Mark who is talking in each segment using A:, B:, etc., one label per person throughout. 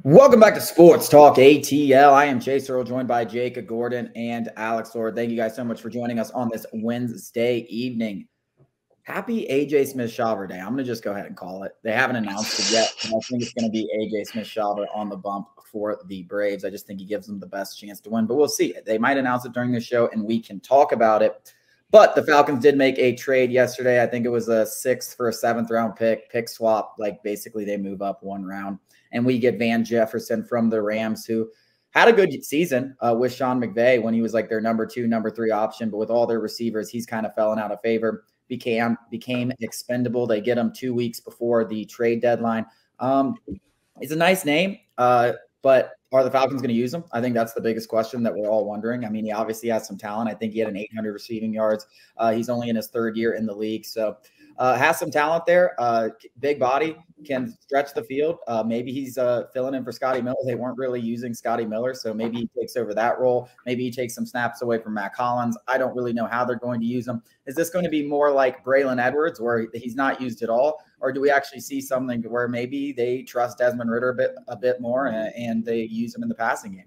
A: Welcome back to Sports Talk ATL. I am Chase Earl, joined by Jake Gordon and Alex Lord. Thank you guys so much for joining us on this Wednesday evening. Happy AJ Smith-Shawver Day. I'm going to just go ahead and call it. They haven't announced it yet, but I think it's going to be AJ Smith-Shawver on the bump for the Braves. I just think he gives them the best chance to win, but we'll see. They might announce it during the show, and we can talk about it. But the Falcons did make a trade yesterday. I think it was a 6th for a 7th-round pick swap. Like, basically, they move up one round. And we get Van Jefferson from the Rams, who had a good season with Sean McVay when he was like their number 2, number 3 option. But with all their receivers, he's kind of fallen out of favor, became expendable. They get him 2 weeks before the trade deadline. It's a nice name, but are the Falcons going to use him? I think that's the biggest question that we're all wondering. I mean, he obviously has some talent. I think he had an 800 receiving yards. He's only in his 3rd year in the league. So has some talent there. Big body, can stretch the field. Maybe he's filling in for Scotty Miller. They weren't really using Scotty Miller, so maybe he takes over that role. Maybe he takes some snaps away from Matt Collins. I don't really know how they're going to use him. Is this going to be more like Braylon Edwards, where he's not used at all? Or do we actually see something where maybe they trust Desmond Ritter a bit more and they use him in the passing game?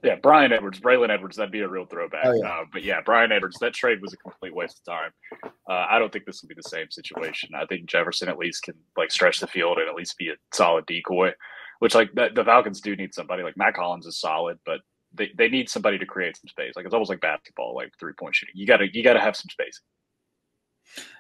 B: Yeah, Braylon Edwards, that'd be a real throwback.
A: Oh, yeah.
B: But yeah, Brian Edwards, that trade was a complete waste of time. I don't think this will be the same situation. I think Jefferson at least can stretch the field and at least be a solid decoy, which the Falcons do need somebody. Like Matt Collins is solid, but they need somebody to create some space. Like it's almost like basketball, like 3-point shooting. You gotta have some space.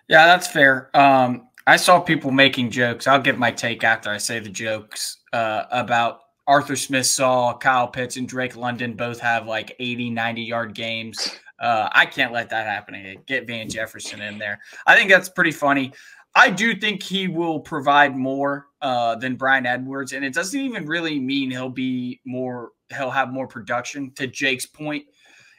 C: Yeah, that's fair. I saw people making jokes. I'll give my take after I say the jokes about Arthur Smith saw Kyle Pitts and Drake London both have like 80, 90-yard games. I can't let that happen again. Get Van Jefferson in there. I think that's pretty funny. I do think he will provide more than Brian Edwards, and it doesn't even really mean he'll have more production, to Jake's point.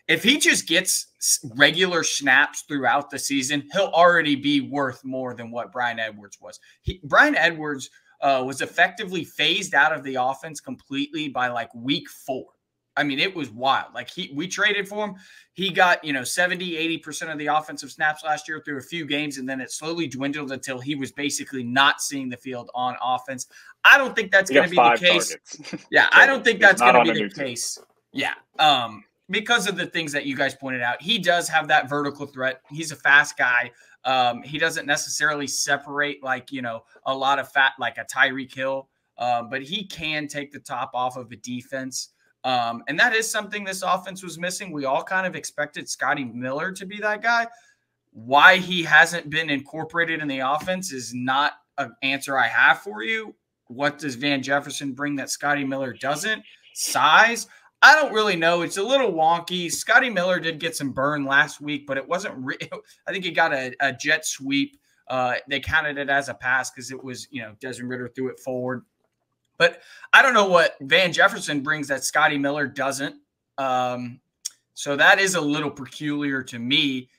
C: If he just gets regular snaps throughout the season, he'll already be worth more than what Brian Edwards was. Brian Edwards was effectively phased out of the offense completely by like week 4. I mean, it was wild. Like we traded for him. He got, 70, 80% of the offensive snaps last year through a few games. And then it slowly dwindled until he was basically not seeing the field on offense. I don't think that's going to be the case. Yeah. I don't think that's going to be the case. Yeah. Because of the things that you guys pointed out, he does have that vertical threat. He's a fast guy. He doesn't necessarily separate a lot of fat like a Tyreek Hill, but he can take the top off of a defense. And that is something this offense was missing. We all kind of expected Scotty Miller to be that guy. Why he hasn't been incorporated in the offense is not an answer I have for you. What does Van Jefferson bring that Scotty Miller doesn't? Size. I don't really know. It's a little wonky. Scotty Miller did get some burn last week, but it wasn't I think he got a jet sweep. They counted it as a pass because it was, Desmond Ritter threw it forward. But I don't know what Van Jefferson brings that Scotty Miller doesn't. So that is a little peculiar to me.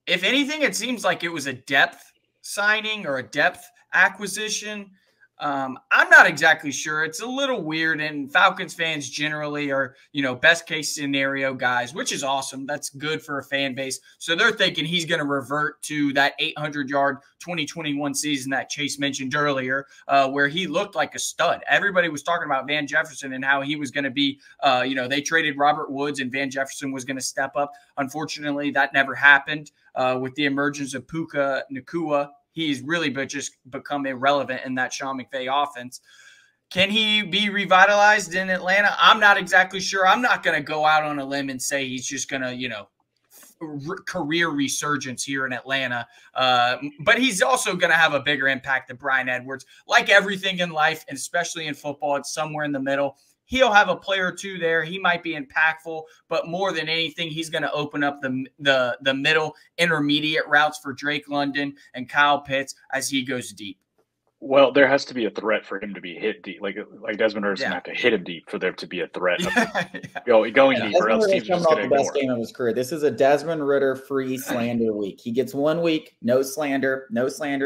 C: If anything, it seems like it was a depth signing or a depth acquisition. I'm not exactly sure. It's a little weird, and Falcons fans generally are, best case scenario guys, which is awesome. That's good for a fan base. So they're thinking he's going to revert to that 800-yard 2021 season that Chase mentioned earlier, where he looked like a stud. Everybody was talking about Van Jefferson and how he was going to be, they traded Robert Woods and Van Jefferson was going to step up. Unfortunately, that never happened with the emergence of Puka Nacua. He's really just become irrelevant in that Sean McVay offense. Can he be revitalized in Atlanta? I'm not exactly sure. I'm not going to go out on a limb and say he's just going to, career resurgence here in Atlanta. But he's also going to have a bigger impact than Brian Edwards. Like everything in life, and especially in football, it's somewhere in the middle. He'll have a player or two there. He might be impactful, but more than anything, he's going to open up the middle intermediate routes for Drake London and Kyle Pitts as he goes deep.
B: Well, there has to be a threat for him to be hit deep. Like Desmond Ritter have to hit him deep for there to be a threat of going deep, or else teams just going to ignore
A: the best game of his career. This is a Desmond Ritter free slander week. He gets 1 week, no slander.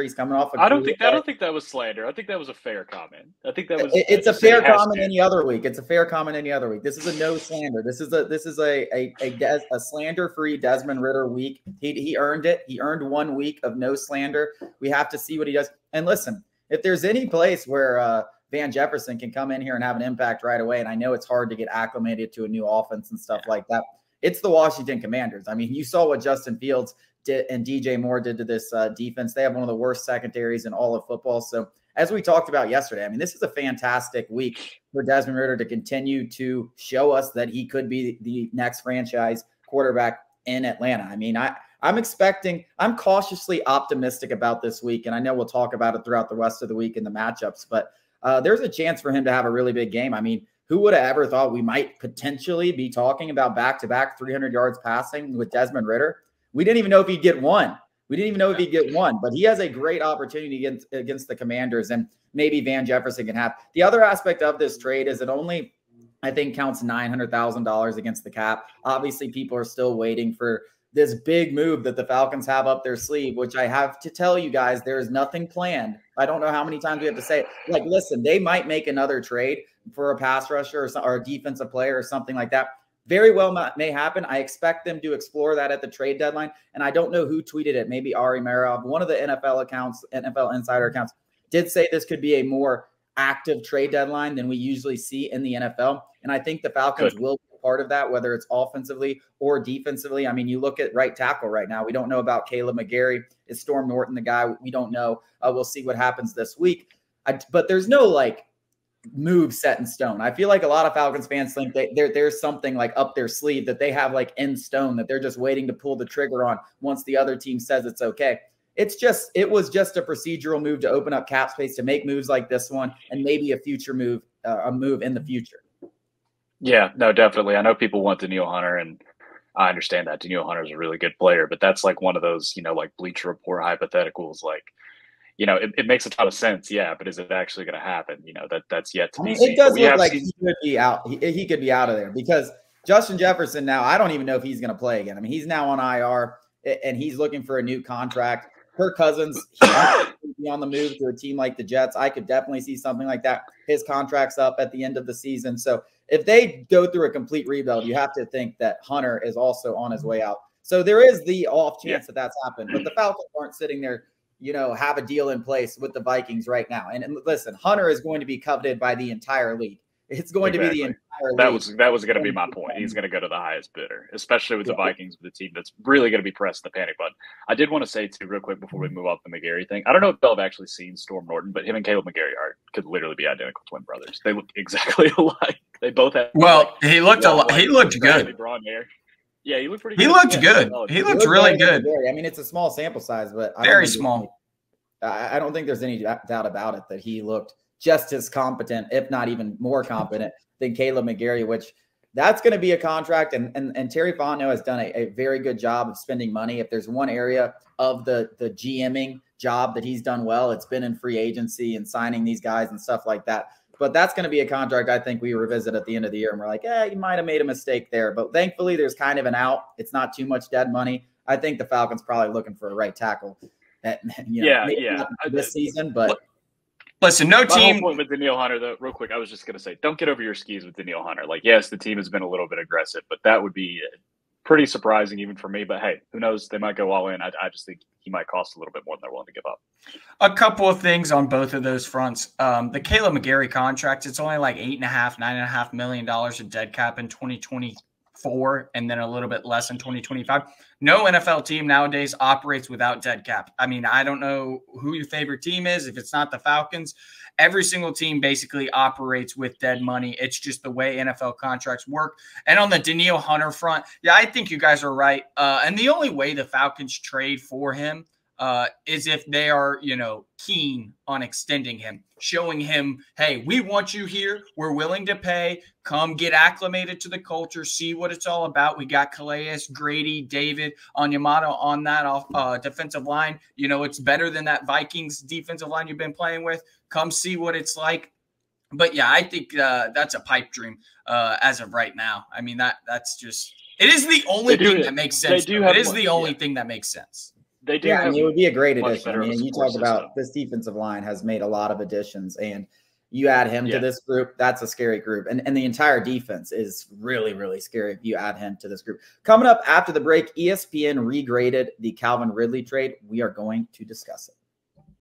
A: He's coming off.
B: I don't think that was slander. I think that was a fair comment. I think that was.
A: It's a fair comment any other week. It's a fair comment any other week. This is a no slander. This is a slander free Desmond Ritter week. He earned it. He earned 1 week of no slander. We have to see what he does. And listen, if there's any place where Van Jefferson can come in here and have an impact right away. And I know it's hard to get acclimated to a new offense and stuff like that. It's the Washington Commanders. I mean, you saw what Justin Fields did and DJ Moore did to this defense. They have one of the worst secondaries in all of football. So as we talked about yesterday, I mean, this is a fantastic week for Desmond Ritter to continue to show us that he could be the next franchise quarterback in Atlanta. I mean, I'm cautiously optimistic about this week, and I know we'll talk about it throughout the rest of the week in the matchups, but there's a chance for him to have a really big game. I mean, who would have ever thought we might potentially be talking about back-to-back 300 yards passing with Desmond Ritter? We didn't even know if he'd get one. But he has a great opportunity against the Commanders, and maybe Van Jefferson can have. The other aspect of this trade is it only, I think, counts $900,000 against the cap. Obviously, people are still waiting for this big move that the Falcons have up their sleeve, which I have to tell you guys, there is nothing planned. I don't know how many times we have to say it. Like, listen, they might make another trade for a pass rusher or a defensive player or something like that. Very well may happen. I expect them to explore that at the trade deadline. And I don't know who tweeted it. Maybe Ari Merov, one of the NFL accounts, NFL insider accounts, did say this could be a more active trade deadline than we usually see in the NFL. And I think the Falcons will be part of that, whether it's offensively or defensively. I mean, you look at right tackle right now. We don't know about Caleb McGarry. Is Storm Norton the guy? We don't know. We'll see what happens this week. But there's no move set in stone. I feel like a lot of Falcons fans think there's something like up their sleeve that they have like in stone that they're just waiting to pull the trigger on once the other team says it's okay. It was just a procedural move to open up cap space to make moves like this one and maybe a future move, a move in the future.
B: Yeah, no, definitely. I know people want Danielle Hunter, and I understand that Danielle Hunter is a really good player, but that's like one of those, like Bleacher Report hypotheticals, it makes a ton of sense, yeah, but is it actually going to happen? That's yet to be seen.
A: It does look like he could be out. He could be out of there because Justin Jefferson now, I don't even know if he's going to play again. I mean, he's now on IR, and he's looking for a new contract. Kirk Cousins, he has to be on the move to a team like the Jets. I could definitely see something like that. His contract's up at the end of the season. So if they go through a complete rebuild, you have to think that Hunter is also on his way out. So there is the off chance that that's happened. But the Falcons aren't sitting there, have a deal in place with the Vikings right now. And listen, Hunter is going to be coveted by the entire league. It's going to be the entire league.
B: That was going to be my point. He's going to go to the highest bidder, especially with the Vikings, with a team that's really going to be pressed the panic button. I did want to say, too, real quick before we move off the McGarry thing. I don't know if y'all have actually seen Storm Norton, but him and Caleb McGarry could literally be identical twin brothers. They look exactly alike. They both have.
C: Well, he looked good.
B: Blonde hair. Yeah, he looked pretty good.
C: He looked good. He looked really good.
A: I mean, it's a small sample size, but
C: very small.
A: I don't think there's any doubt about it that he looked just as competent, if not even more competent, than Caleb McGarry, which that's going to be a contract. And Terry Fontenot has done a very good job of spending money. If there's one area of the GMing job that he's done well, it's been in free agency and signing these guys and stuff like that. But that's going to be a contract I think we revisit at the end of the year. And we're like, you might have made a mistake there. But thankfully, there's kind of an out. It's not too much dead money. I think the Falcons probably looking for a right tackle. This season, but
C: listen, no team.
B: My whole point with Danielle Hunter, though, real quick, I was just going to say, don't get over your skis with Danielle Hunter. Yes, the team has been a little bit aggressive, but that would be pretty surprising even for me. But hey, who knows? They might go all in. I just think he might cost a little bit more than they're willing to give up.
C: A couple of things on both of those fronts. The Caleb McGarry contract, it's only like $9.5 million in dead cap in 2024, and then a little bit less in 2025. No NFL team nowadays operates without dead cap. I mean, I don't know who your favorite team is. If it's not the Falcons, every single team basically operates with dead money. It's just the way NFL contracts work. And on the Danielle Hunter front, I think you guys are right. And the only way the Falcons trade for him is if they are, keen on extending him, showing him, hey, we want you here. We're willing to pay. Come get acclimated to the culture. See what it's all about. We got Calais, Grady, David, Onyemata on that defensive line. It's better than that Vikings defensive line you've been playing with. Come see what it's like. But, I think that's a pipe dream as of right now. I mean, that's just – it is the only thing that makes sense. It is the only thing that makes sense.
B: They do.
A: I mean, it would be a great addition. I mean, you talk about this defensive line has made a lot of additions, and you add him to this group, that's a scary group. And the entire defense is really, really scary if you add him to this group. Coming up after the break, ESPN regraded the Calvin Ridley trade. We are going to discuss it.